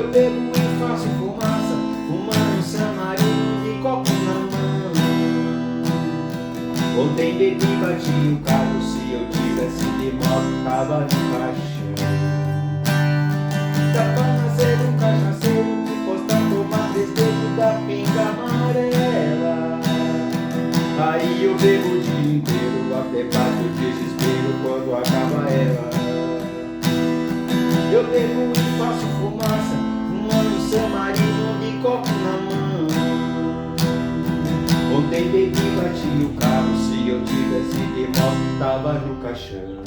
Eu bebo e faço fumaça, fumando samarino de copo na mão. Ontem bebi, bati o carro, se eu tivesse de moto, tava no caixão. Tá pra nascer um cachaceiro, que posta tomar despejo da pinga amarela. Aí eu bebo o dia inteiro, até bate o desespero quando acaba ela. Eu bebo e faço fumaça, fumando samarino de copo na mão. Ontem bebi, bati o carro, se eu tivesse de moto, tava no caixão.